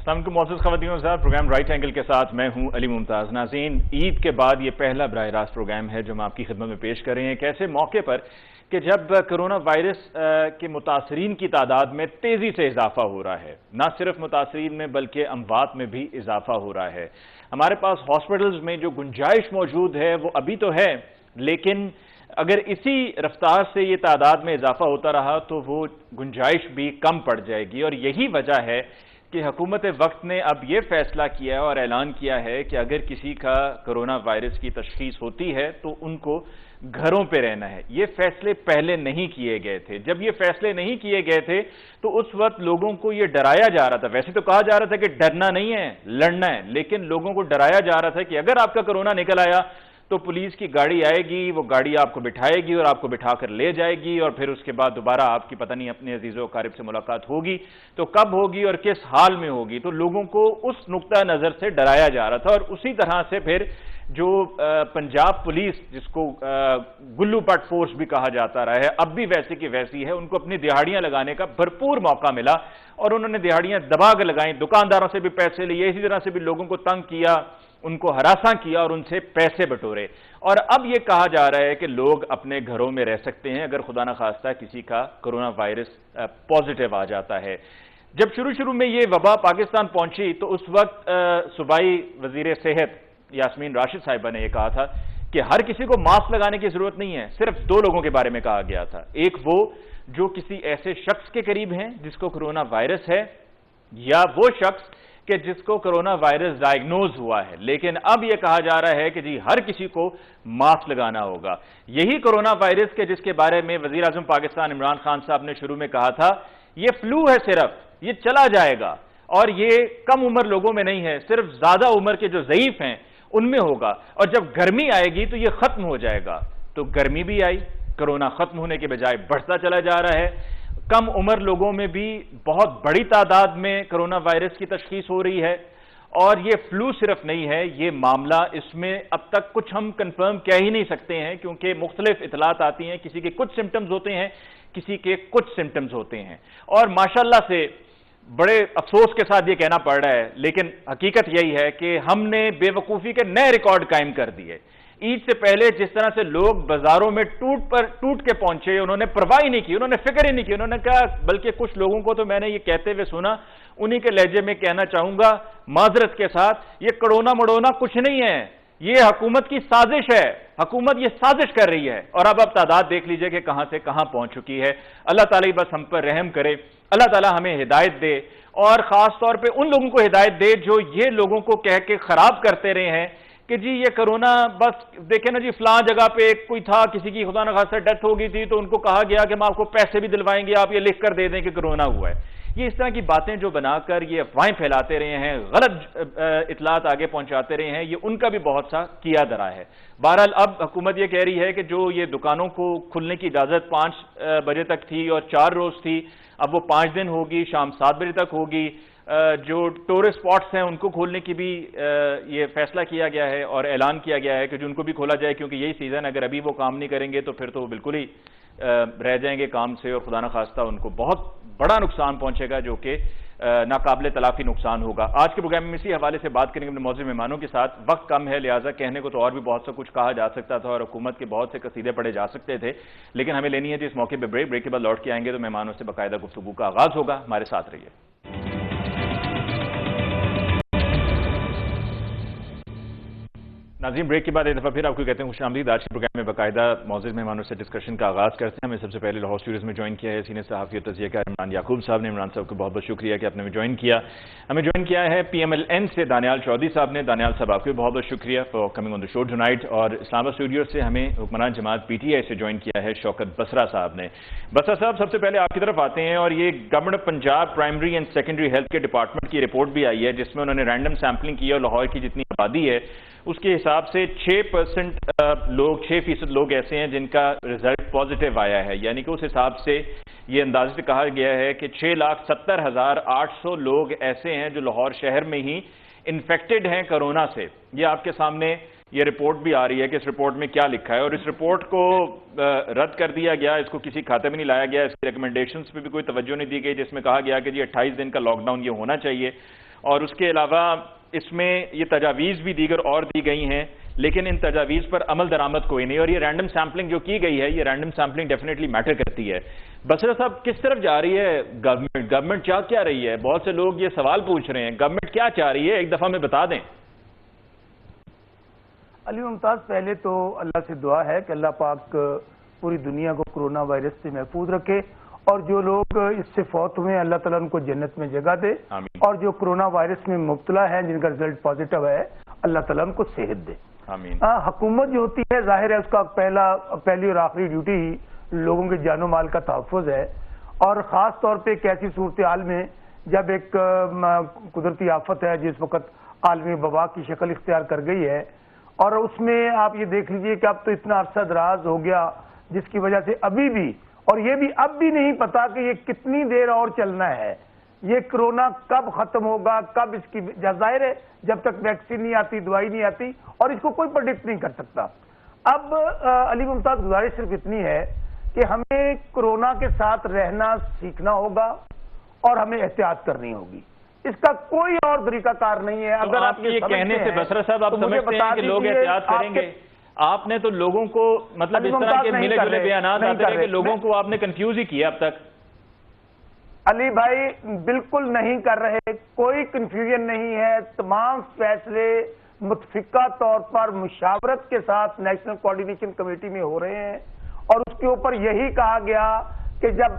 السلام علیکم معزز خواتین و حضرات، پروگرام رائٹ اینگل کے ساتھ میں ہوں علی ممتاز۔ ناظرین، عید کے بعد یہ پہلا براہ راست پروگرام ہے جو ہم آپ کی خدمت میں پیش کر رہے ہیں ایک ایسے موقع پر کہ جب کرونا وائرس کے متاثرین کی تعداد میں تیزی سے اضافہ ہو رہا ہے۔ نہ صرف متاثرین میں بلکہ اموات میں بھی اضافہ ہو رہا ہے۔ ہمارے پاس ہاسپٹلز میں جو گنجائش موجود ہے وہ ابھی تو ہے، لیکن اگر اسی رفتار سے یہ تعداد میں اضافہ ہوتا رہا تو وہ گنجائش بھی کم پڑ جائے گی، اور یہی وجہ ہے کہ حکومت وقت نے اب یہ فیصلہ کیا ہے اور اعلان کیا ہے کہ اگر کسی کا کرونا وائرس کی تشخیص ہوتی ہے تو ان کو گھروں پہ رہنا ہے۔ یہ فیصلے پہلے نہیں کیے گئے تھے۔ جب یہ فیصلے نہیں کیے گئے تھے تو اس وقت لوگوں کو یہ ڈرایا جا رہا تھا۔ ویسے تو کہا جا رہا تھا کہ ڈرنا نہیں ہے، لڑنا ہے، لیکن لوگوں کو ڈرایا جا رہا تھا کہ اگر آپ کا کرونا نکل آیا تو پولیس کی گاڑی آئے گی، وہ گاڑی آپ کو بٹھائے گی اور آپ کو بٹھا کر لے جائے گی، اور پھر اس کے بعد دوبارہ آپ کی پتہ نہیں اپنے عزیز و اقارب سے ملاقات ہوگی تو کب ہوگی اور کس حال میں ہوگی۔ تو لوگوں کو اس نقطہ نظر سے ڈرایا جا رہا تھا، اور اسی طرح سے پھر جو پنجاب پولیس، جس کو گلو پٹ فورس بھی کہا جاتا رہا ہے، اب بھی ویسی کی ویسی ہے، ان کو اپنی دہاڑیاں لگانے کا بھرپور موقع ملا اور انہوں نے دہاڑیاں دبا کے لگائیں، دکانداروں سے بھی پیسے لیے، اسی طرح سے بھی لوگوں کو تنگ کیا، ان کو ہراساں کیا اور ان سے پیسے بٹورے۔ اور اب یہ کہا جا رہا ہے کہ لوگ اپنے گھروں میں رہ سکتے ہیں اگر خدا نخواستہ کسی کا کرونا وائرس پازیٹیو آ جاتا ہے۔ جب شروع میں یہ وبا پاکستان پہنچی تو اس وقت صوبائی وزیر صحت یاسمین راشد صاحبہ نے یہ کہا تھا کہ ہر کسی کو ماسک لگانے کی ضرورت نہیں ہے، صرف دو لوگوں کے بارے میں کہا گیا تھا، ایک وہ جو کسی ایسے شخص کے قریب ہیں جس کو کرونا وائرس ہے، یا وہ شخص کہ جس کو کرونا وائرس ڈائیگنوز ہوا ہے۔ لیکن اب یہ کہا جا رہا ہے کہ جی ہر کسی کو ماسک لگانا ہوگا۔ یہی کرونا وائرس کے جس کے بارے میں وزیر اعظم پاکستان عمران خان صاحب نے شروع میں کہا تھا یہ فلو ہے، صرف یہ چلا جائے گا، اور یہ کم عمر لوگوں میں نہیں ہے، صرف زیادہ عمر کے جو ضعیف ہیں ان میں ہوگا، اور جب گرمی آئے گی تو یہ ختم ہو جائے گا۔ تو گرمی بھی آئی، کرونا ختم ہونے کے بجائے بڑھتا چلا جا رہا ہے۔ کم عمر لوگوں میں بھی بہت بڑی تعداد میں کرونا وائرس کی تشخیص ہو رہی ہے، اور یہ فلو صرف نہیں ہے، یہ معاملہ اس میں اب تک کچھ ہم کنفرم کہہ ہی نہیں سکتے ہیں، کیونکہ مختلف اطلاعات آتی ہیں، کسی کے کچھ سمٹمز ہوتے ہیں، کسی کے کچھ سمٹمز ہوتے ہیں، اور ماشاءاللہ سے بڑے افسوس کے ساتھ یہ کہنا پڑ رہا ہے، لیکن حقیقت یہی ہے کہ ہم نے بے وقوفی کے نئے ریکارڈ قائم کر دیے۔ عید سے پہلے جس طرح سے لوگ بازاروں میں ٹوٹ کے پہنچے، انہوں نے پرواہ ہی نہیں کی، انہوں نے فکر ہی نہیں کی، انہوں نے کہا، بلکہ کچھ لوگوں کو تو میں نے یہ کہتے ہوئے سنا، انہی کے لہجے میں کہنا چاہوں گا معذرت کے ساتھ، یہ کرونا مڑونا کچھ نہیں ہے، یہ حکومت کی سازش ہے، حکومت یہ سازش کر رہی ہے، اور اب تعداد دیکھ لیجئے کہ کہاں سے کہاں پہنچ چکی ہے۔ اللہ تعالیٰ بس ہم پر رحم کرے، اللہ تعالیٰ ہمیں ہدایت دے، اور خاص طور پہ ان لوگوں کو ہدایت دے جو یہ لوگوں کو کہہ کے خراب کرتے رہے ہیں کہ جی یہ کرونا بس دیکھیں نا جی فلاں جگہ پہ کوئی تھا، کسی کی خدا نخواستہ ڈیتھ ہو گئی تھی تو ان کو کہا گیا کہ ہم آپ کو پیسے بھی دلوائیں گے، آپ یہ لکھ کر دے دیں کہ کرونا ہوا ہے۔ یہ اس طرح کی باتیں جو بنا کر یہ افواہیں پھیلاتے رہے ہیں، غلط اطلاعات آگے پہنچاتے رہے ہیں، یہ ان کا بھی بہت سا کیا دھرا ہے۔ بہرحال اب حکومت یہ کہہ رہی ہے کہ جو یہ دکانوں کو کھلنے کی اجازت 5 بجے تک تھی اور 4 روز تھی، اب وہ 5 دن ہوگی، شام 7 بجے تک ہوگی۔ جو ٹورسٹ سپاٹس ہیں ان کو کھولنے کی بھی یہ فیصلہ کیا گیا ہے اور اعلان کیا گیا ہے کہ جو ان کو بھی کھولا جائے، کیونکہ یہی سیزن، اگر ابھی وہ کام نہیں کریں گے تو پھر تو وہ بالکل ہی رہ جائیں گے کام سے، اور خدا نخواستہ ان کو بہت بڑا نقصان پہنچے گا جو کہ ناقابل تلافی نقصان ہوگا۔ آج کے پروگرام میں اسی حوالے سے بات کریں گے اپنے معزز مہمانوں کے ساتھ۔ وقت کم ہے، لہٰذا کہنے کو تو اور بھی بہت سا کچھ کہا جا سکتا تھا اور حکومت کے بہت سے قصیدے پڑھے جا سکتے تھے، لیکن ہمیں لینی ہے جس موقع پہ بریک کے بعد لوٹ کے آئیں گے تو مہمانوں سے باقاعدہ گفتگو کا آغاز ہوگا۔ ہمارے ساتھ رہیے۔ ناظرین، بریک کے بعد ایک دفعہ پھر آپ کو کہتے ہیں خوش آمدید۔ آج کے پروگرام میں باقاعدہ معزز مہمانوں سے ڈسکشن کا آغاز کرتے ہیں۔ ہمیں سب سے پہلے لاہور اسٹوڈیوز میں جوائن کیا ہے سینئر صحافی اور تجزیہ کار عمران یعقوب صاحب نے۔ عمران صاحب کو بہت بہت شکریہ کہ آپ نے ہمیں جوائن کیا۔ ہمیں جوائن کیا ہے پی ایم ایل این سے دانیال چودھری صاحب نے۔ دانیال صاحب آپ کو بہت بہت شکریہ for coming on the show tonight. اور اسلام آباد اسٹوڈیو سے ہمیں حکمران جماعت پی ٹی آئی سے جوائن کیا ہے شوکت بسرا صاحب نے۔ بسرا صاحب، سب سے پہلے آپ کی طرف آتے ہیں، اور یہ government Punjab primary and secondary health کے ڈپارٹمنٹ کی رپورٹ بھی آئی ہے جس میں انہوں نے رینڈم سیمپلنگ کی اور لاہور کی جتنی آبادی ہے اس کے حساب سے 6% لوگ ایسے ہیں جن کا رزلٹ پازیٹیو آیا ہے، یعنی کہ اس حساب سے یہ اندازے سے کہا گیا ہے کہ 6,70,800 لوگ ایسے ہیں جو لاہور شہر میں ہی انفیکٹڈ ہیں کرونا سے۔ یہ آپ کے سامنے یہ رپورٹ بھی آ رہی ہے کہ اس رپورٹ میں کیا لکھا ہے، اور اس رپورٹ کو رد کر دیا گیا، اس کو کسی کھاتے میں نہیں لایا گیا، اس کی ریکمنڈیشنز پہ بھی کوئی توجہ نہیں دی گئی جس میں کہا گیا کہ جی 28 دن کا لاک ڈاؤن یہ ہونا چاہیے۔ اور اس کے علاوہ اس میں یہ تجاویز بھی دیگر اور دی گئی ہیں، لیکن ان تجاویز پر عمل درآمد کوئی نہیں، اور یہ رینڈم سیمپلنگ جو کی گئی ہے، یہ رینڈم سیمپلنگ ڈیفینیٹلی میٹر کرتی ہے۔ بصرہ صاحب، کس طرف جا رہی ہے گورنمنٹ چاہ کیا رہی ہے؟ بہت سے لوگ یہ سوال پوچھ رہے ہیں، گورنمنٹ کیا چاہ رہی ہے، ایک دفعہ میں بتا دیں۔ علی ممتاز، پہلے تو اللہ سے دعا ہے کہ اللہ پاک پوری دنیا کو کرونا وائرس سے محفوظ رکھے، اور جو لوگ اس سے فوت ہوئے ہیں اللہ تعالیٰ ان کو جنت میں جگہ دے، اور جو کرونا وائرس میں مبتلا ہیں جن کا رزلٹ پازیٹو ہے اللہ تعالیٰ ان کو صحت دے۔ حکومت جو ہوتی ہے ظاہر ہے اس کا پہلی اور آخری ڈیوٹی ہی لوگوں کے جان و مال کا تحفظ ہے، اور خاص طور پہ ایک ایسی صورتحال میں جب ایک قدرتی آفت ہے جس وقت عالمی وبا کی شکل اختیار کر گئی ہے، اور اس میں آپ یہ دیکھ لیجئے کہ اب تو اتنا عرصہ دراز ہو گیا جس کی وجہ سے ابھی بھی، اور یہ بھی اب بھی نہیں پتا کہ یہ کتنی دیر اور چلنا ہے، یہ کرونا کب ختم ہوگا، کب اس کی ظاہر ہے جب تک ویکسین نہیں آتی، دوائی نہیں آتی، اور اس کو کوئی پریڈکٹ نہیں کر سکتا۔ اب علی ممتاز گزارش صرف اتنی ہے کہ ہمیں کرونا کے ساتھ رہنا سیکھنا ہوگا اور ہمیں احتیاط کرنی ہوگی، اس کا کوئی اور طریقہ کار نہیں ہے۔ اگر آپ یہ کہنے سے بصرہ صاحب آپ سمجھتے ہیں کہ لوگ احتیاط کریں گے؟ آپ نے تو لوگوں کو مطلب اس طرح کے ملے جلے بیانات آتے ہیں کہ لوگوں کو آپ نے کنفیوز ہی کیا اب تک۔ علی بھائی بالکل نہیں کر رہے، کوئی کنفیوژن نہیں ہے، تمام فیصلے متفقہ طور پر مشاورت کے ساتھ نیشنل کوارڈینیشن کمیٹی میں ہو رہے ہیں، اور اس کے اوپر یہی کہا گیا کہ جب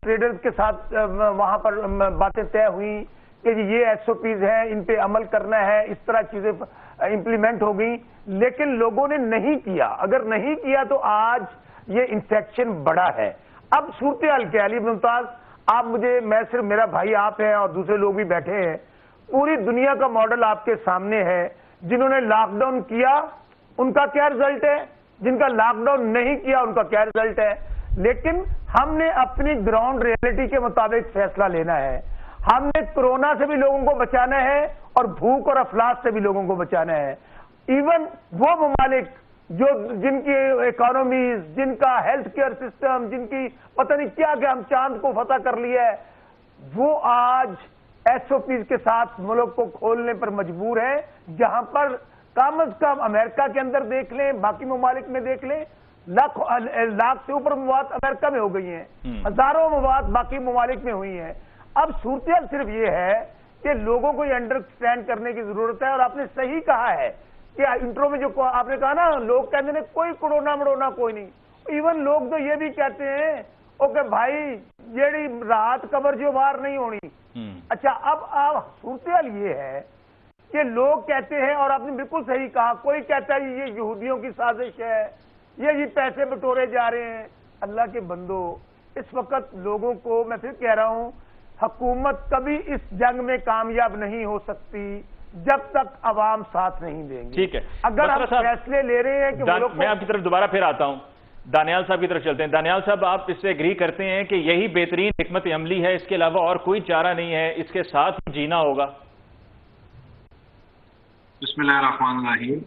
ٹریڈرز کے ساتھ وہاں پر باتیں طے ہوئیں کہ یہ ایس او پیز ہیں، ان پہ عمل کرنا ہے، اس طرح چیزیں امپلیمنٹ ہو گئیں، لیکن لوگوں نے نہیں کیا۔ اگر نہیں کیا تو آج یہ انفیکشن بڑا ہے۔ اب صورتحال کیا علی ممتاز، آپ میں صرف میرا بھائی آپ ہیں اور دوسرے لوگ بھی بیٹھے ہیں، پوری دنیا کا ماڈل آپ کے سامنے ہے۔ جنہوں نے لاک ڈاؤن کیا ان کا کیا رزلٹ ہے، جن کا لاک ڈاؤن نہیں کیا ان کا کیا رزلٹ ہے، لیکن ہم نے اپنی گراؤنڈ ریئلٹی کے مطابق فیصلہ لینا ہے۔ ہم نے کرونا سے بھی لوگوں کو بچانا ہے اور بھوک اور افلاس سے بھی لوگوں کو بچانا ہے۔ ایون وہ ممالک جن کی اکانومیز، جن کا ہیلتھ کیئر سسٹم، جن کی پتہ نہیں کیا کہ ہم چاند کو فتح کر لیا ہے، وہ آج ایس او پیز کے ساتھ ملک کو کھولنے پر مجبور ہے، جہاں پر کم از کم امریکہ کے اندر دیکھ لیں، باقی ممالک میں دیکھ لیں، لاکھ سے اوپر مواد امریکہ میں ہو گئی ہیں، ہزاروں مواد باقی ممالک میں ہوئی ہیں۔ اب صورتحال صرف یہ ہے کہ لوگوں کو یہ انڈرسٹینڈ کرنے کی ضرورت ہے، اور آپ نے صحیح کہا ہے کہ انٹرو میں جو آپ نے کہا نا، لوگ کہتے ہیں کوئی کرونا مرونا کوئی نہیں، ایون لوگ تو یہ بھی کہتے ہیں کہ بھائی جیڑی رات قبر جو باہر نہیں ہونی۔ اچھا، اب صورتحال یہ ہے کہ لوگ کہتے ہیں، اور آپ نے بالکل صحیح کہا، کوئی کہتا ہے یہ یہودیوں کی سازش ہے، یہ پیسے بٹورے جا رہے ہیں۔ اللہ کے بندو، اس وقت لوگوں کو میں پھر کہہ رہا ہوں، حکومت کبھی اس جنگ میں کامیاب نہیں ہو سکتی جب تک عوام ساتھ نہیں دیں گے۔ ٹھیک ہے، اگر ہم فیصلے لے رہے ہیں کہ میں آپ کی طرف دوبارہ پھر آتا ہوں، دانیال صاحب کی طرف چلتے ہیں۔ دانیال صاحب، آپ اس سے ایگری کرتے ہیں کہ یہی بہترین حکمت عملی ہے، اس کے علاوہ اور کوئی چارہ نہیں ہے، اس کے ساتھ جینا ہوگا؟ بسم اللہ الرحمن الرحیم۔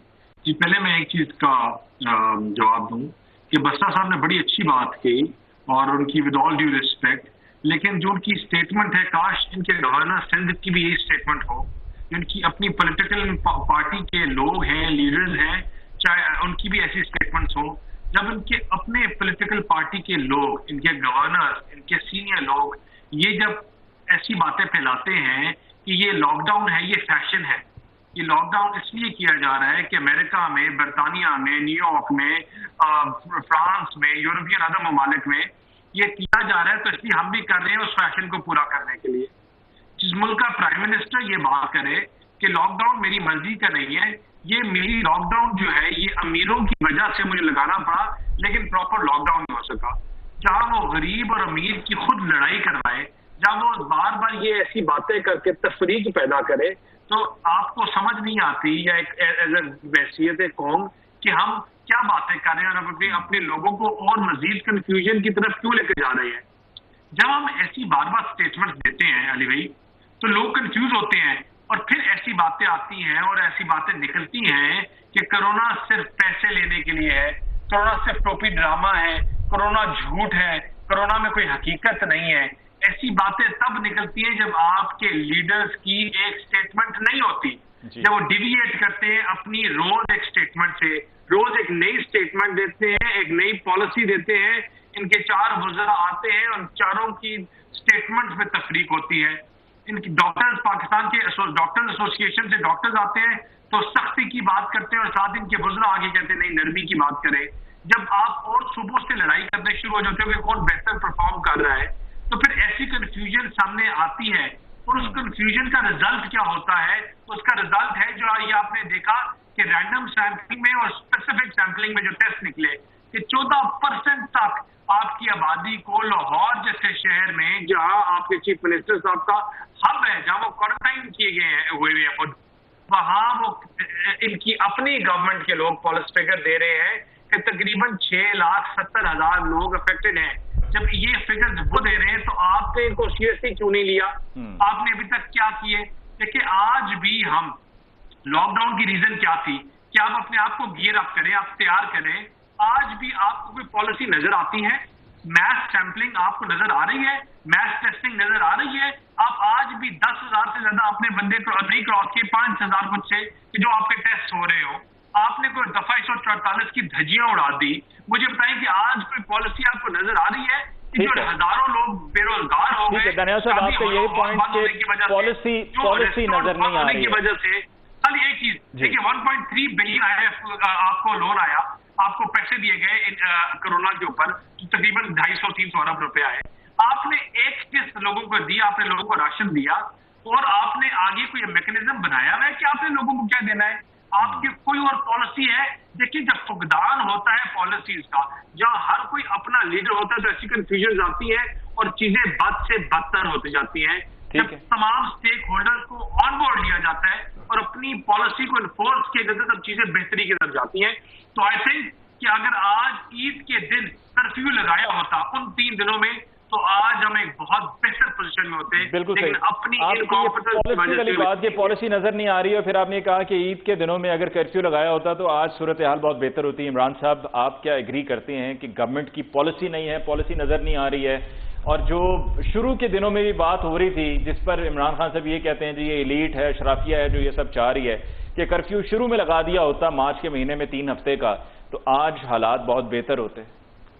جی، پہلے میں ایک چیز کا جواب دوں کہ بصرہ صاحب نے بڑی اچھی بات کی، اور ان کی ود آل ڈیو ریسپیکٹ، لیکن جو ان کی سٹیٹمنٹ ہے، کاش ان کے گورنر سندھ کی بھی یہی سٹیٹمنٹ ہو۔ ان کی اپنی پولیٹیکل پارٹی کے لوگ ہیں، لیڈرز ہیں، چاہے ان کی بھی ایسی سٹیٹمنٹس ہوں۔ جب ان کے اپنے پولیٹیکل پارٹی کے لوگ، ان کے گورنر، ان کے سینئر لوگ یہ جب ایسی باتیں پھیلاتے ہیں کہ یہ لاک ڈاؤن ہے، یہ فیشن ہے، یہ لاک ڈاؤن اس لیے کیا جا رہا ہے کہ امریکہ میں، برطانیہ میں، نیو یارک میں، فرانس میں، یورپین ادر ممالک میں یہ کیا جا رہا ہے، تو اس لیے ہم بھی کر رہے ہیں اس فیشن کو پورا کرنے کے لیے۔ جس ملک کا پرائم منسٹر یہ بات کرے کہ لاک ڈاؤن میری مرضی کا نہیں ہے، یہ میری لاک ڈاؤن جو ہے یہ امیروں کی وجہ سے مجھے لگانا پڑا، لیکن پراپر لاک ڈاؤن نہیں ہو سکا۔ جہاں وہ غریب اور امیر کی خود لڑائی کروائے، جہاں وہ بار بار یہ ایسی باتیں کر کے تفریق پیدا کرے، تو آپ کو سمجھ نہیں آتی یا ایک ایز اے حیثیت قوم کہ ہم کیا باتیں کر رہے ہیں اور اپنے لوگوں کو اور مزید کنفیوژن کی طرف کیوں لے کے جا رہے ہیں۔ جب ہم ایسی بار بار اسٹیٹمنٹ دیتے ہیں علی بھائی، تو لوگ کنفیوز ہوتے ہیں، اور پھر ایسی باتیں آتی ہیں اور ایسی باتیں نکلتی ہیں کہ کرونا صرف پیسے لینے کے لیے ہے، کرونا صرف ٹوپی ڈرامہ ہے، کرونا جھوٹ ہے، کرونا میں کوئی حقیقت نہیں ہے۔ ایسی باتیں تب نکلتی ہیں جب آپ کے لیڈرز کی ایک سٹیٹمنٹ نہیں ہوتی، جب وہ ڈیویٹ کرتے ہیں اپنی روز ایک سٹیٹمنٹ سے، روز ایک نئی سٹیٹمنٹ دیتے ہیں، ایک نئی پالیسی دیتے ہیں، ان کے 4 وزراء آتے ہیں، ان چاروں کی سٹیٹمنٹ میں تفریق ہوتی ہے، ان کی ڈاکٹرز پاکستان کے ڈاکٹرز ایسوسی ایشن سے ڈاکٹرز آتے ہیں تو سختی کی بات کرتے ہیں اور ساتھ ان کے وزراء آگے کہتے ہیں نہیں نرمی کی بات کریں۔ جب آپ اور صبح سے لڑائی کرنے شروع ہو جاتے ہو کہ کون بہتر پرفارم کر رہا ہے تو پھر ایسی کنفیوژن سامنے آتی ہے، اور اس کنفیوژن کا رزلٹ کیا ہوتا ہے؟ اس کا رزلٹ ہے جو یہ آپ نے دیکھا کہ رینڈم سیمپلنگ میں اور اسپیسیفک سیمپلنگ میں جو ٹیسٹ نکلے کہ 14% تک آپ کی آبادی کو لاہور جیسے شہر میں جہاں آپ کے چیف منسٹر صاحب کا ہب ہے، جہاں وہ کوارنٹائن کیے گئے ہیں ہوئے ہیں خود، وہاں وہ ان کی اپنی گورنمنٹ کے لوگ پالیسی فگر دے رہے ہیں کہ تقریباً 6,70,000 لوگ افیکٹڈ ہیں۔ جب یہ فگرز وہ دے رہے ہیں تو آپ نے ان کو سیریسلی کیوں نہیں لیا؟ آپ نے ابھی تک کیا کیے؟ دیکھیں آج بھی ہم لاک ڈاؤن کی ریزن کیا تھی کہ آپ اپنے آپ کو گیئر اپ کریں، آپ تیار کریں۔ آج بھی آپ کو کوئی پالیسی نظر آتی ہے؟ میس سیمپلنگ آپ کو نظر آ رہی ہے؟ میس ٹیسٹنگ نظر آ رہی ہے؟ آپ آج بھی 10,000 سے زیادہ اپنے بندے کو نہیں کراس کیے، 5,000 کچھ سے کہ جو آپ کے ٹیسٹ ہو رہے ہو۔ آپ نے کوئی دفعہ 144 کی دھجیاں اڑا دی۔ مجھے بتائیں کہ آج کوئی پالیسی آپ کو نظر آ رہی ہے کہ جو ہزاروں لوگ بے روزگار ہو گئے دانیال صاحب آپ کا یہی پوائنٹ کہ پالیسی نظر نہیں آ رہی کی وجہ سے خالی ایک چیز دیکھیے 1.3 بلین آپ کو لون آیا، آپ کو پیسے دیے گئے کرونا کے اوپر تقریباً 250-300 ارب روپیہ ہے۔ آپ نے ایک قسط لوگوں کو دیا، آپ نے لوگوں کو راشن دیا اور آپ نے آگے کوئی میکنزم بنایا ہوا ہے کہ آپ نے لوگوں کو کیا دینا ہے؟ آپ کی کوئی اور پالیسی ہے؟ دیکھیے جب فقدان ہوتا ہے پالیسیز کا، جہاں ہر کوئی اپنا لیڈر ہوتا ہے تو ایسی کنفیوژن آتی ہے اور چیزیں بد سے بدتر ہوتی جاتی ہیں۔ جب تمام سٹیک ہولڈرز کو آن بورڈ لیا جاتا ہے اور اپنی پالیسی کو انفورس کیا جاتا ہے تب چیزیں بہتری کی طرف جاتی ہیں۔ تو آئی تھنک کہ اگر آج عید کے دن کرفیو لگایا ہوتا ان 3 دنوں میں تو آج ہم ایک بہت بہتر پوزیشن میں ہوتے ہیں۔ بالکل صحیح۔ اپنی پالیسی والی بات کہ پالیسی نظر نہیں آ رہی ہے، پھر آپ نے کہا کہ عید کے دنوں میں اگر کرفیو لگایا ہوتا تو آج صورتحال بہت بہتر ہوتی ہے۔ عمران صاحب آپ کیا ایگری کرتے ہیں کہ گورنمنٹ کی پالیسی نہیں ہے، پالیسی نظر نہیں آ رہی ہے؟ اور جو شروع کے دنوں میں بھی بات ہو رہی تھی جس پر عمران خان صاحب یہ کہتے ہیں جی یہ ایلیٹ ہے، اشرافیہ ہے جو یہ سب چاہ رہی ہے کہ کرفیو شروع میں لگا دیا ہوتا مارچ کے مہینے میں 3 ہفتے کا تو آج حالات بہت بہتر ہوتے۔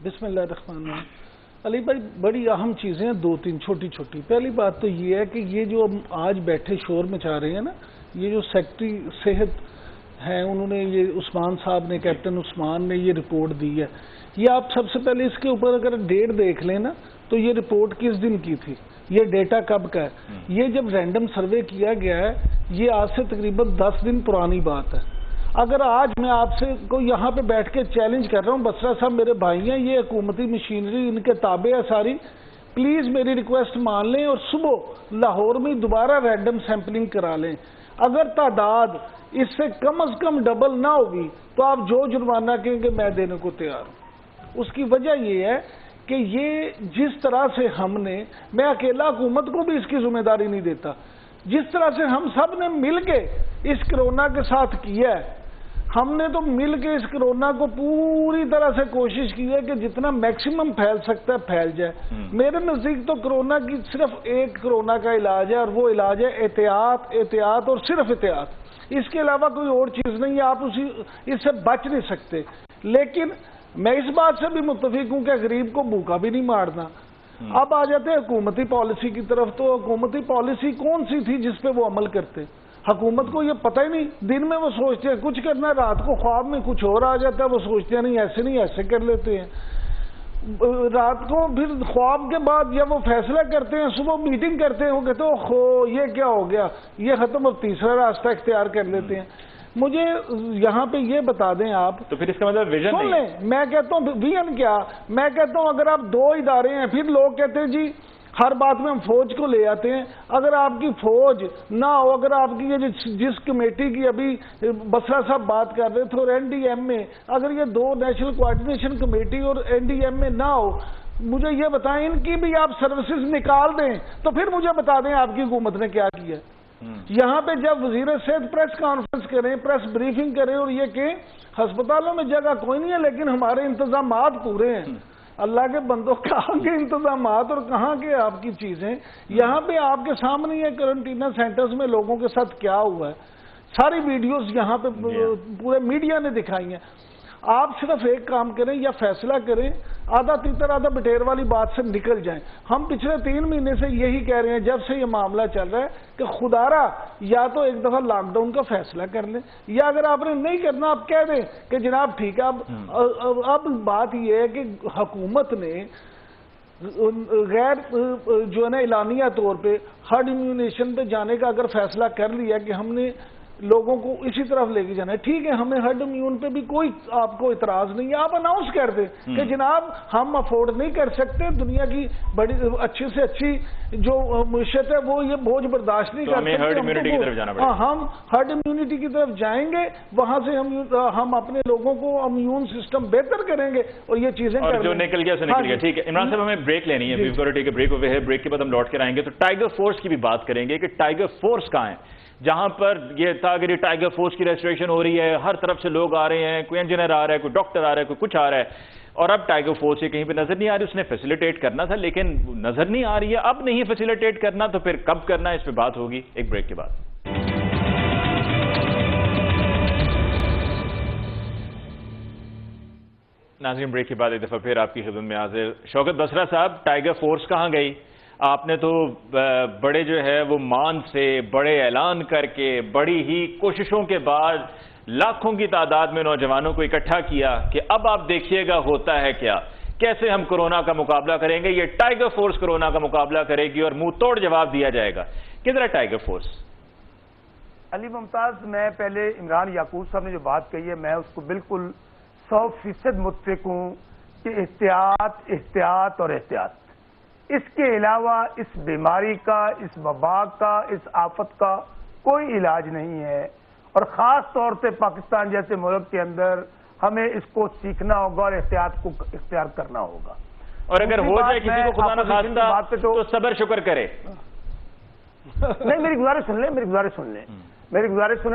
بسم اللہ الرحمن الرحیم۔ علی بھائی بڑی اہم چیزیں ہیں 2-3 چھوٹی چھوٹی۔ پہلی بات تو یہ ہے کہ یہ جو آج بیٹھے شور مچا رہے ہیں نا، یہ جو سیکٹری صحت ہیں انہوں نے یہ عثمان صاحب نے، کیپٹن عثمان نے یہ رپورٹ دی ہے، یہ آپ سب سے پہلے اس کے اوپر اگر ڈیٹ دیکھ لیں نا تو یہ رپورٹ کس دن کی تھی، یہ ڈیٹا کب کا ہے؟ یہ جب رینڈم سروے کیا گیا ہے یہ آج سے تقریباً 10 دن پرانی بات ہے۔ اگر آج میں آپ سے کو یہاں پہ بیٹھ کے چیلنج کر رہا ہوں، بسرا صاحب میرے بھائی ہیں، یہ حکومتی مشینری ان کے تابع ہے ساری، پلیز میری ریکویسٹ مان لیں اور صبح لاہور میں دوبارہ رینڈم سیمپلنگ کرا لیں۔ اگر تعداد اس سے کم از کم ڈبل نہ ہوگی تو آپ جو جرمانہ کہیں گے میں دینے کو تیار ہوں۔ اس کی وجہ یہ ہے کہ یہ جس طرح سے ہم نے، میں اکیلا حکومت کو بھی اس کی ذمہ داری نہیں دیتا، جس طرح سے ہم سب نے مل کے اس کرونا کے ساتھ کیا ہے، ہم نے تو مل کے اس کرونا کو پوری طرح سے کوشش کی ہے کہ جتنا میکسیمم پھیل سکتا ہے پھیل جائے۔ میرے نزدیک تو کرونا کی صرف ایک کرونا کا علاج ہے اور وہ علاج ہے احتیاط، احتیاط اور صرف احتیاط۔ اس کے علاوہ کوئی اور چیز نہیں ہے، آپ اس سے بچ نہیں سکتے۔ لیکن میں اس بات سے بھی متفق ہوں کہ غریب کو بھوکا بھی نہیں مارنا۔ اب آ جاتے ہیں حکومتی پالیسی کی طرف، تو حکومتی پالیسی کون سی تھی جس پہ وہ عمل کرتے؟ حکومت کو یہ پتہ ہی نہیں، دن میں وہ سوچتے ہیں کچھ کرنا ہے، رات کو خواب میں کچھ اور آ جاتا ہے، وہ سوچتے ہیں نہیں ایسے نہیں ایسے کر لیتے ہیں، رات کو پھر خواب کے بعد جب وہ فیصلہ کرتے ہیں صبح میٹنگ کرتے ہیں وہ کہتے ہیں خو یہ کیا ہو گیا، یہ ختم، اب تیسرا راستہ اختیار کر لیتے ہیں۔ مجھے یہاں پہ یہ بتا دیں آپ، تو پھر اس کا مطلب ویژن نہیں ہے۔ میں کہتا ہوں ویژن کیا، میں کہتا ہوں اگر آپ 2 ادارے ہیں، پھر لوگ کہتے ہیں جی ہر بات میں ہم فوج کو لے آتے ہیں۔ اگر آپ کی فوج نہ ہو، اگر آپ کی یہ جس کمیٹی کی ابھی بسرا صاحب بات کر رہے تھے اور این ڈی ایم میں، اگر یہ 2 نیشنل کوآرڈینیشن کمیٹی اور این ڈی ایم میں نہ ہو، مجھے یہ بتائیں ان کی بھی آپ سروسز نکال دیں تو پھر مجھے بتا دیں آپ کی حکومت نے کیا کیا۔ یہاں پہ جب وزیر صحت پریس کانفرنس کریں، پریس بریفنگ کریں اور یہ کہ ہسپتالوں میں جگہ کوئی نہیں ہے لیکن ہمارے انتظامات پورے ہیں، اللہ کے بندوں کہاں کے انتظامات اور کہاں کے آپ کی چیزیں. یہاں پہ آپ کے سامنے یہ کرنٹینا سینٹرز میں لوگوں کے ساتھ کیا ہوا ہے, ساری ویڈیوز یہاں پہ پورے میڈیا نے دکھائی ہیں. آپ صرف ایک کام کریں, یا فیصلہ کریں, آدھا تیتر آدھا بٹیر والی بات سے نکل جائیں. ہم پچھلے 3 مہینے سے یہی کہہ رہے ہیں جب سے یہ معاملہ چل رہا ہے کہ خدا را یا تو ایک دفعہ لاک ڈاؤن کا فیصلہ کر لیں, یا اگر آپ نے نہیں کرنا آپ کہہ دیں کہ جناب ٹھیک ہے. اب بات یہ ہے کہ حکومت نے غیر جو ہے نا اعلانیہ طور پہ ہرڈ امیونیشن پہ جانے کا اگر فیصلہ کر لیا کہ ہم نے لوگوں کو اسی طرف لے کے جانا ہے, ٹھیک ہے, ہمیں ہرڈ امیون پہ بھی کوئی آپ کو اعتراض نہیں ہے. آپ اناؤنس کر دیں کہ جناب ہم افورڈ نہیں کر سکتے, دنیا کی بڑی اچھی سے اچھی جو معیشت ہے وہ یہ بوجھ برداشت نہیں کر سکتے, ہم ہرڈ امیونٹی کی طرف جائیں گے, وہاں سے ہم اپنے لوگوں کو امیون سسٹم بہتر کریں گے اور یہ چیزیں جو نکل گیا سو نکل گیا. ٹھیک ہے عمران صاحب, ہمیں بریک لینی ہے, بریک ہوئے ہے, بریک کے بعد ہم لوٹ کر آئیں گے. تو ٹائیگر فورس کی بھی بات کریں گے کہ ٹائیگر فورس کہاں ہے, جہاں پر یہ تھا کہ ٹائیگر فورس کی ریسٹوریشن ہو رہی ہے, ہر طرف سے لوگ آ رہے ہیں, کوئی انجینئر آ رہا ہے, کوئی ڈاکٹر آ رہا ہے, کوئی کچھ آ رہا ہے, اور اب ٹائیگر فورس یہ کہیں پہ نظر نہیں آ رہی. اس نے فیسیلیٹیٹ کرنا تھا لیکن نظر نہیں آ رہی ہے. اب نہیں فیسیلیٹیٹ کرنا تو پھر کب کرنا ہے, اس پہ بات ہوگی ایک بریک کے بعد. ناظرین, بریک کے بعد ایک دفعہ پھر آپ کی خدمت میں حاضر. شوکت بسرا صاحب, ٹائیگر فورس کہاں گئی؟ آپ نے تو بڑے جو ہے وہ مان سے, بڑے اعلان کر کے, بڑی ہی کوششوں کے بعد لاکھوں کی تعداد میں نوجوانوں کو اکٹھا کیا کہ اب آپ دیکھیے گا ہوتا ہے کیا, کیسے ہم کورونا کا مقابلہ کریں گے. یہ ٹائیگر فورس کورونا کا مقابلہ کرے گی اور منہ توڑ جواب دیا جائے گا. کدھر ہے ٹائیگر فورس؟ علی ممتاز, میں پہلے عمران یعقوب صاحب نے جو بات کہی ہے میں اس کو بالکل 100% متفق ہوں کہ احتیاط احتیاط اور احتیاط. اس کے علاوہ اس بیماری کا, اس وبا کا, اس آفت کا کوئی علاج نہیں ہے, اور خاص طور سے پاکستان جیسے ملک کے اندر ہمیں اس کو سیکھنا ہوگا اور احتیاط کو اختیار کرنا ہوگا. اور اگر ہو جائے کسی کو خدا نخواستہ تو صبر شکر کرے. نہیں, میری گزارش سن لیں.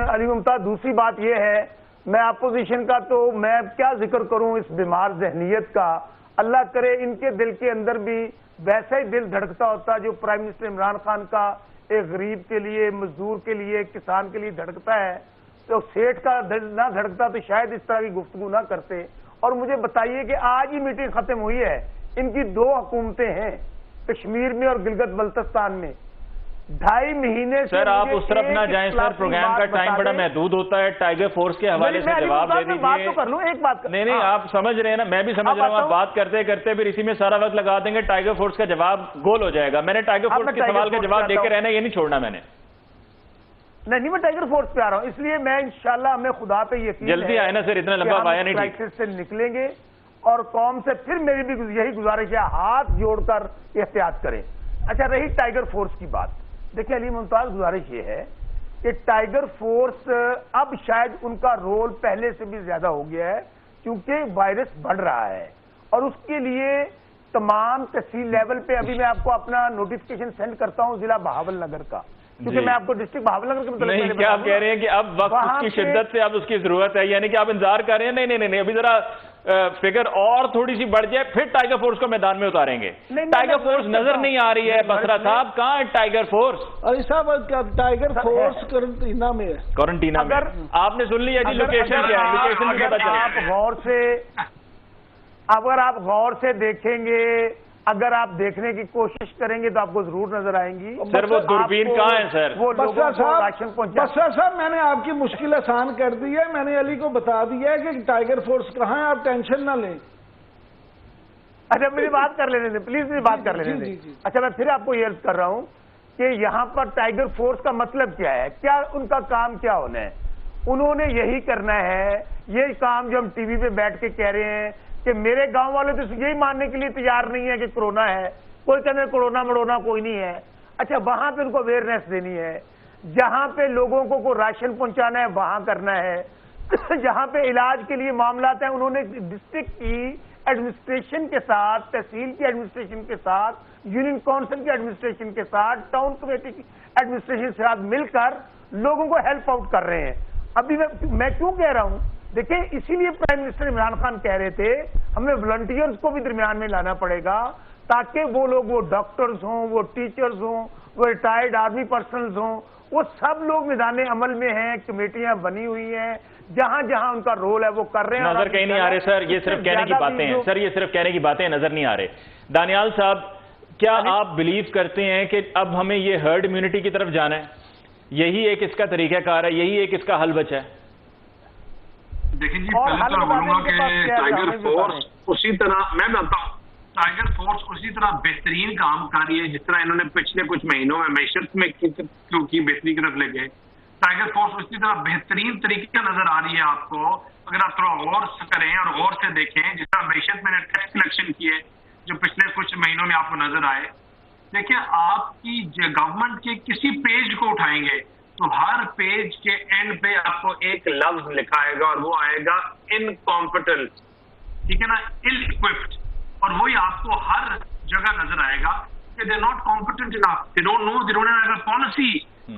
علی ممتاز, دوسری بات یہ ہے, میں اپوزیشن کا تو میں کیا ذکر کروں اس بیمار ذہنیت کا. اللہ کرے ان کے دل کے اندر بھی ویسا ہی دل دھڑکتا ہوتا جو پرائم منسٹر عمران خان کا ایک غریب کے لیے, مزدور کے لیے, کسان کے لیے دھڑکتا ہے. تو سیٹھ کا دل نہ دھڑکتا تو شاید اس طرح کی گفتگو نہ کرتے. اور مجھے بتائیے کہ آج ہی میٹنگ ختم ہوئی ہے, ان کی 2 حکومتیں ہیں کشمیر میں اور گلگت بلتستان میں. 2.5 مہینے سے سر آپ اس طرف نہ جائیں سر, پروگرام کا ٹائم بڑا محدود ہوتا ہے. ٹائیگر فورس کے حوالے سے جواب دے دیجیے. بات تو کر لوں, ایک بات. نہیں, آپ سمجھ رہے ہیں نا, میں بھی سمجھ رہا ہوں. آپ بات کرتے کرتے پھر اسی میں سارا وقت لگا دیں گے, ٹائیگر فورس کا جواب گول ہو جائے گا. میں نے ٹائیگر فورس کے سوال کا جواب دے کے رہنا, یہ نہیں چھوڑنا میں نے. نہیں, میں ٹائیگر فورس پہ آ رہا ہوں, اس لیے میں انشاءاللہ ہمیں خدا پہ یقین ہے جلدی آئے نا سر, اتنا لمبا پایا نہیں. کرائسس سے نکلیں گے اور قوم سے پھر میری بھی یہی گزارش ہے, ہاتھ جوڑ کر احتیاط کریں. اچھا, رہی ٹائیگر فورس کی بات, دیکھیں علی ممتاز, گزارش یہ ہے کہ ٹائیگر فورس اب شاید ان کا رول پہلے سے بھی زیادہ ہو گیا ہے کیونکہ وائرس بڑھ رہا ہے, اور اس کے لیے تمام تحصیل لیول پہ ابھی میں آپ کو اپنا نوٹیفکیشن سینڈ کرتا ہوں ضلع بہاول نگر کا, کیونکہ میں آپ کو ڈسٹرکٹ بہاول نگر کے متعلق نہیں, کیا آپ کہہ رہے ہیں کہ اب وقت اس کی شدت سے اب اس کی ضرورت ہے, یعنی کہ آپ انتظار کر رہے ہیں؟ نہیں, ابھی ذرا فگر اور تھوڑی سی بڑھ جائے پھر ٹائیگر فورس کو میدان میں اتاریں گے. ٹائیگر فورس نظر نہیں آ رہی ہے. بسرا صاحب, کہاں ہے ٹائیگر فورس؟ علی صاحب, ٹائیگر فورس کرنٹینا میں ہے. کوارنٹینا میں. آپ نے سن لیا جی لوکیشن کیا ہے, لوکیشن بھی پتہ چلا. اگر آپ غور سے دیکھیں گے, اگر آپ دیکھنے کی کوشش کریں گے تو آپ کو ضرور نظر آئیں گی. سر وہ دوربین کہاں ہے سر؟ وہ بسرا صاحب, میں نے آپ کی مشکل آسان کر دی ہے, میں نے علی کو بتا دیا ہے کہ ٹائیگر فورس کہاں ہے, آپ ٹینشن نہ لیں. اچھا, میری بات کر لینے دیں پلیز, میری بات کر لینے دیں. اچھا, میں پھر آپ کو یہ عرض کر رہا ہوں کہ یہاں پر ٹائیگر فورس کا مطلب کیا ہے, کیا ان کا کام کیا ہونا ہے. انہوں نے یہی کرنا ہے, یہ کام جو ہم ٹی وی پہ بیٹھ کے کہہ رہے ہیں کہ میرے گاؤں والے تو یہی ماننے کے لیے تیار نہیں ہے کہ کورونا ہے, کوئی کہنے کورونا مڑونا کوئی نہیں ہے. اچھا, وہاں پہ ان کو اویئرنیس دینی ہے, جہاں پہ لوگوں کو راشن پہنچانا ہے وہاں کرنا ہے, جہاں پہ علاج کے لیے معاملات ہیں انہوں نے ڈسٹرکٹ کی ایڈمنسٹریشن کے ساتھ, تحصیل کی ایڈمنسٹریشن کے ساتھ, یونین کونسل کی ایڈمنسٹریشن کے ساتھ, ٹاؤن کمیٹی کی ایڈمنسٹریشن کے ساتھ مل کر لوگوں کو ہیلپ آؤٹ کر رہے ہیں. ابھی میں کیوں کہہ رہا ہوں, دیکھیں اسی لیے پرائم منسٹر عمران خان کہہ رہے تھے ہمیں والنٹیئرز کو بھی درمیان میں لانا پڑے گا تاکہ وہ لوگ، وہ ڈاکٹرز ہوں، وہ ٹیچرز ہوں، وہ ریٹائرڈ آرمی پرسنلز ہوں، وہ سب لوگ میدان عمل میں ہیں، کمیٹیاں بنی ہوئی ہیں، جہاں جہاں ان کا رول ہے وہ کر رہے ہیں. نظر کہیں نہیں آ رہے سر، یہ صرف کہنے کی باتیں ہیں سر، یہ صرف کہنے کی باتیں نظر نہیں آ رہے. دانیال صاحب، کیا آپ بلیو کرتے ہیں کہ اب ہمیں یہ ہرڈ امیونٹی کی طرف جانا ہے؟ یہی ایک اس کا طریقہ کار ہے، یہی ایک اس کا حل بچا ہے؟ دیکھیں جی، پہلے تو بولوں گا کہ ٹائیگر فورس اسی طرح، میں بتاتا ہوں، ٹائیگر فورس اسی طرح بہترین کام کر رہی ہے جس طرح انہوں نے پچھلے کچھ مہینوں میں معیشت میں کی بہتری کی طرف لے گئے. ٹائیگر فورس اسی طرح بہترین طریقے نظر آ رہی ہے آپ کو، اگر آپ تھوڑا غور سے کریں اور غور سے دیکھیں. جس طرح معیشت میں نے ٹیکس کلیکشن کیے جو پچھلے کچھ مہینوں میں آپ کو نظر آئے. دیکھیں، آپ کی گورنمنٹ کے کسی پیج کو اٹھائیں گے تو ہر پیج کے اینڈ پہ آپ کو ایک لفظ لکھا آئے گا اور وہ آئے گا انکمپٹنٹ، ٹھیک ہے نا، ill equipped. اور وہی آپ کو ہر جگہ نظر آئے گا کہ they not competent enough, they don't know, they don't have a policy.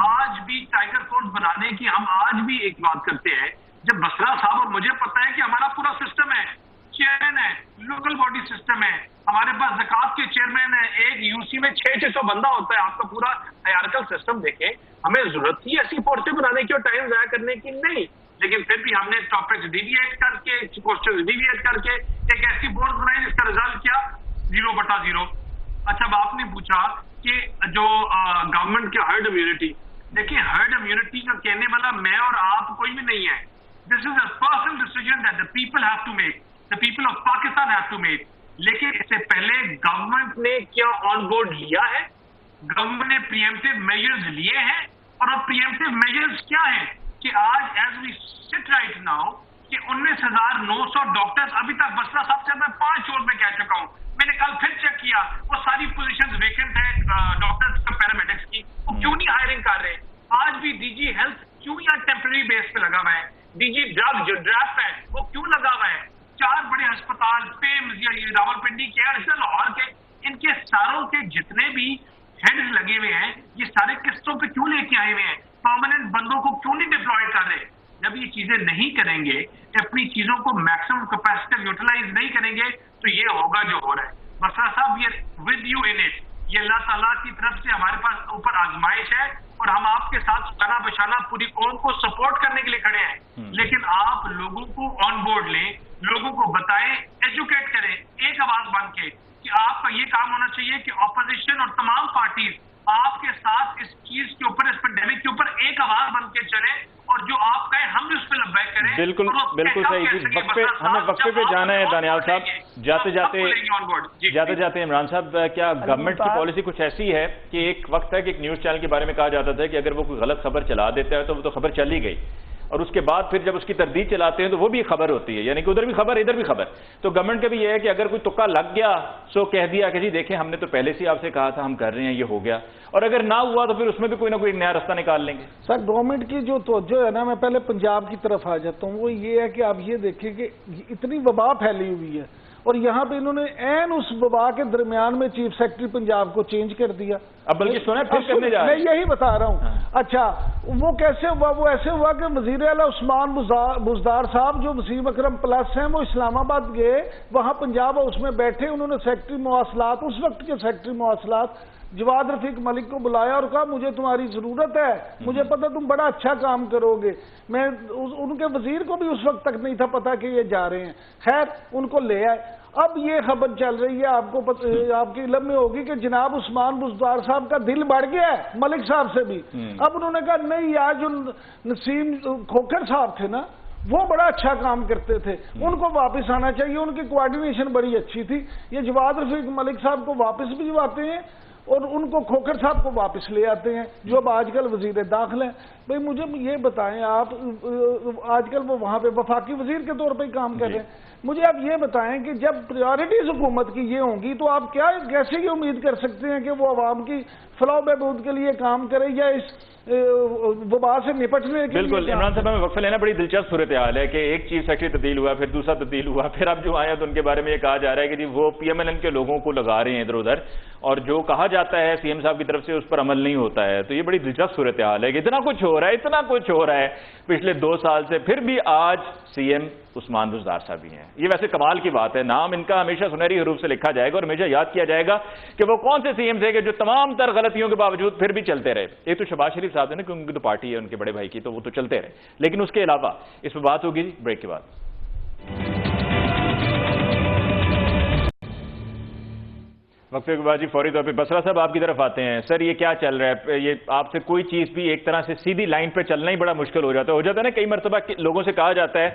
آج بھی ٹائیگر فورس بنانے کی ہم آج بھی ایک بات کرتے ہیں. جب بسرا صاحب، اور مجھے پتا ہے کہ ہمارا پورا سسٹم ہے، چیئرمین ہے، لوکل باڈی سسٹم ہے، ہمارے پاس زکوٰۃ کے چیئرمین ہے، ایک یو سی میں 600 بندہ ہوتا ہے. آپ کا پورا ہائرارکل سسٹم دیکھیں. ہمیں ضرورت تھی ایسی فورسیں بنانے کی اور ٹائم ضائع کرنے کی نہیں، لیکن پھر بھی ہم نے ٹاپکس ڈیویٹ کر کے، کوسچنز ڈیویٹ کر کے ایک ایسی بورڈ بنائی جس کا رزلٹ کیا 0/0. اچھا، اب آپ نے پوچھا کہ جو گورنمنٹ کی ہرڈ امیونٹی، دیکھیں ہرڈ امیونٹی کا کہنے والا میں اور آپ کوئی بھی نہیں ہے. This is a personal decision that the people have to make, the people of Pakistan have to make. لیکن اس سے پہلے گورنمنٹ نے کیا آن بورڈ لیا ہے؟ گورنمنٹ نے پریمپٹیو میجرز لیے ہیں. اور اب پریمپٹیو میجرز کیا ہیں کہ آج ایز وی سٹ رائٹ ناؤ کہ 19,900 ڈاکٹرز ابھی تک، بسرا صاحب سے میں 5 شور میں کہہ چکا ہوں، میں نے کل پھر چیک کیا، وہ ساری پوزیشنز ویکنٹ ہیں ڈاکٹرز کا، پیرامیڈکس کی، وہ کیوں نہیں ہائرنگ کر رہے؟ آج بھی ڈی جی ہیلتھ کیوں یہاں ٹیمپرری بیس پہ لگا ہوا ہے؟ ڈی جی ڈرگ جو ڈراپ ہے وہ کیوں لگا ہوا ہے؟ 4 بڑے ہسپتال، پیمز، راولپنڈی کے، لاہور کے، ان کے ساروں کے جتنے بھی ہیڈز لگے ہوئے ہیں، یہ سارے قسطوں پہ کیوں لے کے آئے ہوئے ہیں؟ پرماننٹ بندوں کو کیوں نہیں ڈپلوائے کر رہے؟ جب یہ چیزیں نہیں کریں گے، اپنی چیزوں کو میکسیمم کیپیسٹی یوٹیلائز نہیں کریں گے تو یہ ہوگا جو ہو رہا ہے. بسرا صاحب، یہ ود یو ان اٹ، یہ اللہ تعالیٰ کی طرف سے ہمارے پاس اوپر آزمائش ہے اور ہم آپ کے ساتھ شانہ بشانہ پوری قوم کو سپورٹ کرنے کے لیے کھڑے ہیں. لیکن آپ لوگوں کو آن بورڈ لیں، لوگوں کو بتائیں، ایجوکیٹ کریں ایک آواز بن کے کہ آپ کا یہ کام ہونا چاہیے کہ اپوزیشن اور تمام پارٹیز آپ کے ساتھ اس چیز کے اوپر، اس پینڈیمک کے اوپر ایک آواز بن کے چلیں اور جو آپ کہیں ہم بھی اس پہ لبیک کریں. بالکل بالکل صحیح جی. وقفے، ہمیں وقفے پہ جانا ہے دانیال صاحب. جاتے جاتے عمران صاحب، کیا گورنمنٹ کی پالیسی کچھ ایسی ہے کہ ایک وقت ہے کہ ایک نیوز چینل کے بارے میں کہا جاتا تھا کہ اگر وہ کوئی غلط خبر چلا دیتا ہے تو وہ تو خبر چل ہی گئی، اور اس کے بعد پھر جب اس کی تردید چلاتے ہیں تو وہ بھی خبر ہوتی ہے، یعنی کہ ادھر بھی خبر ادھر بھی خبر. تو گورنمنٹ کا بھی یہ ہے کہ اگر کوئی تکا لگ گیا سو کہہ دیا کہ جی دیکھیں ہم نے تو پہلے سے آپ سے کہا تھا ہم کر رہے ہیں، یہ ہو گیا، اور اگر نہ ہوا تو پھر اس میں بھی کوئی نہ کوئی نیا راستہ نکال لیں گے. سر، گورنمنٹ کی جو توجہ ہے نا، میں پہلے پنجاب کی طرف آ جاتا ہوں، وہ یہ ہے کہ آپ یہ دیکھیں کہ اتنی وبا پھیلی ہوئی ہے اور یہاں پہ انہوں نے عین اس وبا کے درمیان میں چیف سیکرٹری پنجاب کو چینج کر دیا. اب بلکہ سنیں پھر کرنے جا رہے ہیں. میں یہی بتا رہا ہوں. اچھا، وہ کیسے ہوا؟ وہ ایسے ہوا کہ وزیر اعلیٰ عثمان بزدار صاحب جو وسیم اکرم پلس ہیں، وہ اسلام آباد گئے، وہاں پنجاب ہاؤس میں بیٹھے، انہوں نے سیکرٹری مواصلات، اس وقت کے سیکرٹری مواصلات جواد رفیق ملک کو بلایا اور کہا مجھے تمہاری ضرورت ہے، مجھے پتا تم بڑا اچھا کام کرو گے. میں ان کے وزیر کو بھی اس وقت تک نہیں تھا پتا کہ یہ جا رہے ہیں. خیر، ان کو لے آئے. اب یہ خبر چل رہی ہے، آپ کی علم میں ہوگی کہ جناب عثمان بزدار صاحب کا دل بڑھ گیا ہے ملک صاحب سے بھی. اب انہوں نے کہا نہیں یار، جو نسیم کھوکھر صاحب تھے نا، وہ بڑا اچھا کام کرتے تھے، ان کو واپس آنا چاہیے، ان کی کوآرڈینیشن بڑی اچھی تھی. یہ جواد رفیق ملک صاحب کو واپس بھی آتے ہیں اور ان کو کھوکھر صاحب کو واپس لے آتے ہیں جو اب آج کل وزیر داخلہ ہیں. بھئی مجھے یہ بتائیں، آپ آج کل وہ وہاں پہ وفاقی وزیر کے طور پہ ہی کام کر رہے ہیں. مجھے آپ یہ بتائیں کہ جب پریورٹیز حکومت کی یہ ہوں گی تو آپ کیسے یہ امید کر سکتے ہیں کہ وہ عوام کی فلاح و بہبود کے لیے کام کرے یا اس وبا سے نپٹنے کے لیے؟ بالکل عمران صاحب، ہمیں وقفہ لینا. بڑی دلچسپ صورتحال ہے کہ ایک چیف سیکرٹری تبدیل ہوا، پھر دوسرا تبدیل ہوا، پھر اب جو آیا تو ان کے بارے میں یہ کہا جا رہا ہے کہ جی وہ پی ایم ایل این کے لوگوں کو لگا رہے ہیں ادھر ادھر، اور جو کہا جاتا ہے سی ایم صاحب کی طرف سے اس پر عمل نہیں ہوتا ہے. تو یہ بڑی دلچسپ صورتحال ہے کہ اتنا کچھ ہو ہو رہا ہے, اتنا کچھ ہو رہا ہے پچھلے 2 سال سے, پھر بھی آج سی ایم عثمان بزدار صاحب ہی ہیں. یہ ویسے کمال کی بات ہے, نام ان کا ہمیشہ سنہری حروف سے لکھا جائے گا اور ہمیشہ یاد کیا جائے گا کہ وہ کون سے سی ایم تھے کہ جو تمام تر غلطیوں کے باوجود پھر بھی چلتے رہے. ایک تو شہباز شریف صاحب نے, کیونکہ ان کی تو پارٹی ہے ان کے بڑے بھائی کی, تو وہ تو چلتے رہے, لیکن اس کے علاوہ اس پہ بات ہوگی بریک کے بعد. وقفے کے بعد جی فوری طور پہ بسرا صاحب آپ کی طرف آتے ہیں. سر یہ کیا چل رہا ہے, یہ آپ سے کوئی چیز بھی ایک طرح سے سیدھی لائن پہ چلنا ہی بڑا مشکل ہو جاتا ہے نا. کئی مرتبہ لوگوں سے کہا جاتا ہے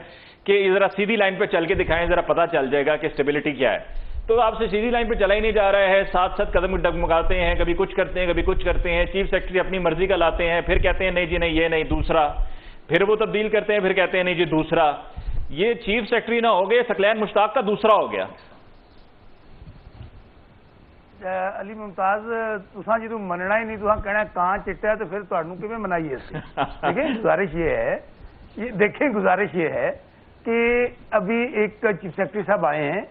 کہ ذرا سیدھی لائن پہ چل کے دکھائیں, ذرا پتہ چل جائے گا کہ اسٹیبلٹی کیا ہے. تو آپ سے سیدھی لائن پہ چلا ہی نہیں جا رہا ہے, ساتھ ساتھ قدم ڈگمگاتے ہیں, کبھی کچھ کرتے ہیں کبھی کچھ کرتے ہیں. چیف سیکرٹری اپنی مرضی کا لاتے ہیں, پھر کہتے ہیں نہیں جی نہیں یہ نہیں دوسرا, پھر وہ تبدیل کرتے ہیں, پھر کہتے ہیں نہیں جی دوسرا. یہ چیف سیکرٹری نہ ہو گئے, ثقلین مشتاق کا دوسرا ہو گیا. علی ممتاز تساں جدوں مننا ہی نہیں, تساں کہنا کہاں چٹا ہے, تو پھر تہاڈوں کیویں منائیے. دیکھیں گزارش یہ ہے کہ ابھی ایک چیف سیکرٹری صاحب آئے ہیں,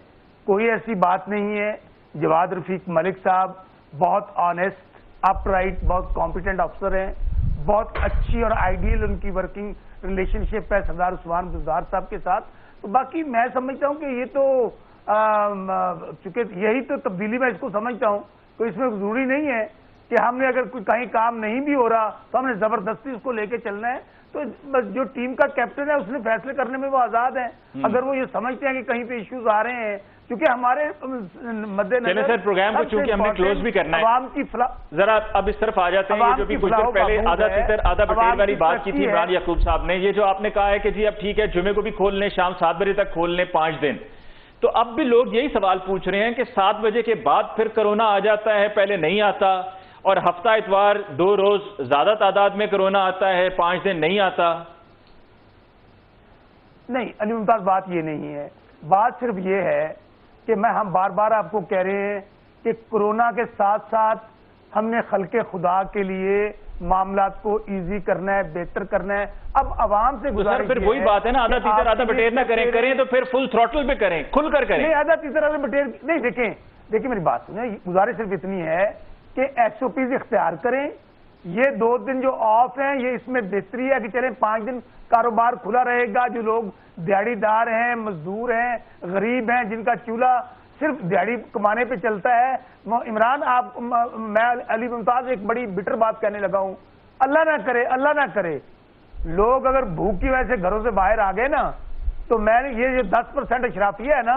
کوئی ایسی بات نہیں ہے. جواد رفیق ملک صاحب بہت آنیسٹ, اپ رائٹ, بہت کمپیٹنٹ افسر ہیں, بہت اچھی اور آئیڈیل ان کی ورکنگ ریلیشن شپ ہے سردار عثمان بزدار صاحب کے ساتھ. تو باقی میں سمجھتا ہوں کہ یہ تو چونکہ یہی تو تبدیلی میں اس کو سمجھتا ہوں, تو اس میں ضروری نہیں ہے کہ ہم نے اگر کوئی کہیں کام نہیں بھی ہو رہا تو ہم نے زبردستی اس کو لے کے چلنا ہے. تو بس جو ٹیم کا کیپٹن ہے اس نے فیصلے کرنے میں وہ آزاد ہیں. اگر وہ یہ سمجھتے ہیں کہ کہیں پہ ایشوز آ رہے ہیں, کیونکہ ہمارے مد نظر سر پروگرام کو چونکہ ہم نے کلوز بھی کرنا ہے, عوام کی ذرا اب اس طرف آ جاتے ہیں. جو بھی کچھ دیر پہلے آدھا تیتر آدھا بٹیر والی بات کی تھی عمران یعقوب صاحب نے, یہ جو آپ نے کہا ہے کہ جی اب ٹھیک ہے جمعے کو بھی کھول لیں, شام 7 بجے تک کھول لیں 5 دن, تو اب بھی لوگ یہی سوال پوچھ رہے ہیں کہ 7 بجے کے بعد پھر کرونا آ جاتا ہے, پہلے نہیں آتا, اور ہفتہ اتوار 2 روز زیادہ تعداد میں کرونا آتا ہے, 5 دن نہیں آتا. نہیں علی ممتاز, بات یہ نہیں ہے. بات صرف یہ ہے کہ ہم بار بار آپ کو کہہ رہے ہیں کہ کرونا کے ساتھ ساتھ ہم نے خلق خدا کے لیے معاملات کو ایزی کرنا ہے, بہتر کرنا ہے. اب عوام سے گزارش پھر وہی بات ہے نا, آدھا تیتر آدھا بٹیر نہ کریں تو پھر فل تھروٹل پہ کریں, کھل کر کریں. نہیں آدھا تیتر آدھا بٹیر نہیں. دیکھیں میری بات سنیں, گزارش صرف اتنی ہے کہ ایس او پیز اختیار کریں. یہ 2 دن جو آف ہیں یہ اس میں بہتری ہے کہ چلیں 5 دن کاروبار کھلا رہے گا. جو لوگ دیہڑی دار ہیں, مزدور ہیں, غریب ہیں, جن کا چولہا صرف دیہڑی کمانے پہ چلتا ہے. عمران آپ, میں علی ممتاز ایک بڑی بٹر بات کہنے لگا ہوں, اللہ نہ کرے لوگ اگر بھوک کی وجہ سے گھروں سے باہر آ گئے نا, تو میں نے یہ جو 10% اشرافیہ ہے نا,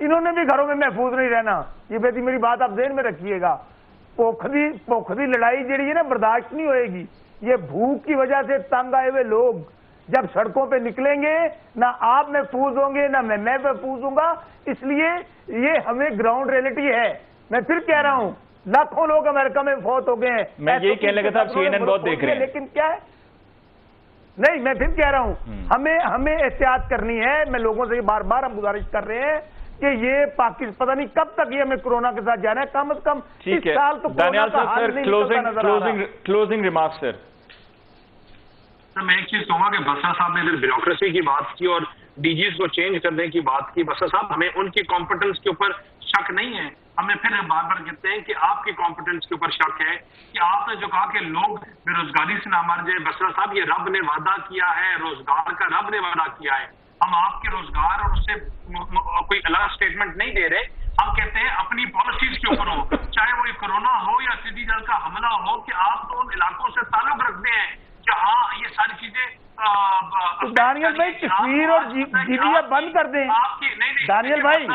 انہوں نے بھی گھروں میں محفوظ نہیں رہنا. یہ بیٹی میری بات آپ ذہن میں رکھیے گا. پوکھدی لڑائی جڑی ہے نا برداشت نہیں ہوئے گی. یہ بھوک کی وجہ سے تنگ آئے ہوئے لوگ جب سڑکوں پہ نکلیں گے, نہ آپ محفوظ ہوں گے نہ میں محفوظ ہوں گا. اس لیے یہ ہمیں گراؤنڈ ریئلٹی ہے. میں پھر کہہ رہا ہوں, لاکھوں لوگ امریکہ میں فوت ہو گئے ہیں. میں یہی کہنے لگا تھا, CNN بہت دیکھ رہے ہیں, لیکن کیا ہے, نہیں میں پھر کہہ رہا ہوں ہمیں احتیاط کرنی ہے. میں لوگوں سے بار بار ہم گزارش کر رہے ہیں کہ یہ پاکستان پتہ نہیں کب تک یہ ہمیں کرونا کے ساتھ جانا ہے. کم از کم اس سال تو دانیال صاحب کلوزنگ ریمارکس. سر میں ایک چیز کہوں گا کہ بسرا صاحب نے ادھر بیوروکریسی کی بات کی اور ڈی جیز کو چینج کرنے کی بات کی. بسرا صاحب ہمیں ان کی کمپٹنس کے اوپر شک نہیں ہے, ہمیں پھر بار بار کہتے ہیں کہ آپ کی کمپٹنس کے اوپر شک ہے کہ آپ نے جو کہا کہ لوگ بے روزگاری سے نہ مر جائے. بسرا صاحب یہ رب نے وعدہ کیا ہے, روزگار کا رب نے وعدہ کیا ہے. ہم آپ کے روزگار اور اس سے کوئی الگ اسٹیٹمنٹ نہیں دے رہے. ہم کہتے ہیں اپنی پالیسیز کے اوپر ہو, چاہے وہ کرونا ہو یا ٹڈی دل کا حملہ ہو, کہ آپ تو ان علاقوں سے تعلق رکھتے ہیں کہ ہاں یہ ساری چیزیں. دانیال بھائی کشمیر اور جی بی بند کر دیں. دانیال بھائی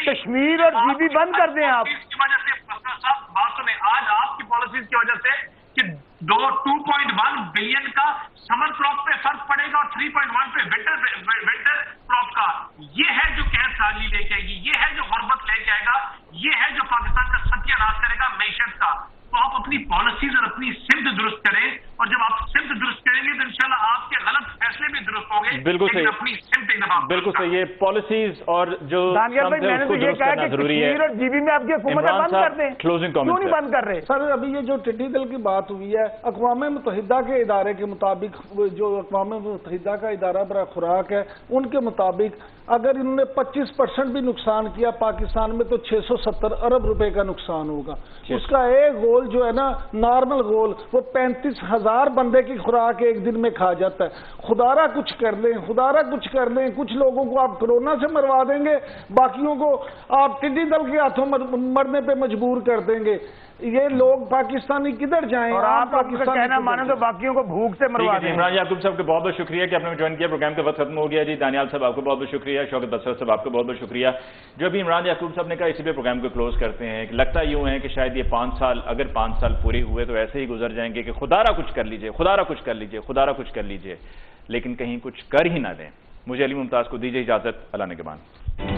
کشمیر اور جی بی بند کر دیں. آپ کی وجہ سے صاحب بات سنیں, آج آپ کی پالیسیز کی وجہ سے کہ 2.1 بلین کا سمر کراپ پہ فرق پڑے گا اور 3.1 پہ ونٹر کراپ کا. یہ ہے جو قحط سالی لے کے آئے گی, یہ ہے جو غربت لے کے آئے گا, یہ ہے جو پاکستان کا ستیہ ناش کرے گا معیشت کا. تو آپ اپنی پالیسیز اور اپنی سمت درست کریں, اور جب آپ سمت درست کریں گے تو انشاءاللہ آپ کے غلط فیصلے بھی درست ہوں گے. بالکل صحیح, اپنی سمت ایک دفعہ بالکل صحیح. یہ پالیسیز اور جو دانیال بھائی میں نے تو یہ کہا کہ کشمیر اور جی بی میں آپ کی حکومت بند کر دیں. کیوں نہیں بند کر رہے سر؟ ابھی یہ جو ٹڈی دل کی بات ہوئی ہے, اقوام متحدہ کے ادارے کے مطابق, جو اقوام متحدہ کا ادارہ برائے خوراک ہے, ان کے مطابق اگر انہوں نے 25% بھی نقصان کیا پاکستان میں تو 670 ارب روپے کا نقصان ہوگا. اس کا ایک گول جو ہے نا نارمل گول وہ 35,000 بندے کی خوراک ایک دن میں کھا جاتا ہے. خدا را کچھ کر لیں، خدا را کچھ کر لیں. کچھ لوگوں کو آپ کرونا سے مروا دیں گے، باقیوں کو آپ ٹڈی دل کے ہاتھوں مرنے پہ مجبور کر دیں گے. یہ لوگ پاکستانی کدھر جائیں؟ اور آپ کا کہنا مانیں تو باقیوں کو بھوک سے مروا دیں. عمران یعقوب صاحب کا بہت بہت شکریہ کہ آپ نے جوائن کیا. پروگرام کا وقت ختم ہو گیا جی. دانیال صاحب آپ کو بہت بہت شکریہ. شوکت بسر صاحب آپ کو بہت بہت شکریہ. جو ابھی عمران یعقوب صاحب نے کہا اسی پہ پروگرام کو کلوز کرتے ہیں. لگتا یوں ہے کہ شاید یہ 5 سال اگر 5 سال پورے ہوئے تو ایسے ہی گزر جائیں گے کہ خدا را کچھ کر لیجئے، خدا را کچھ کر لیجئے، خدا را کچھ کر لیجئے، لیکن کہیں کچھ کر ہی نہ دیں. مجھے علی ممتاز کو دیجیے اجازت. اللہ نگہبان.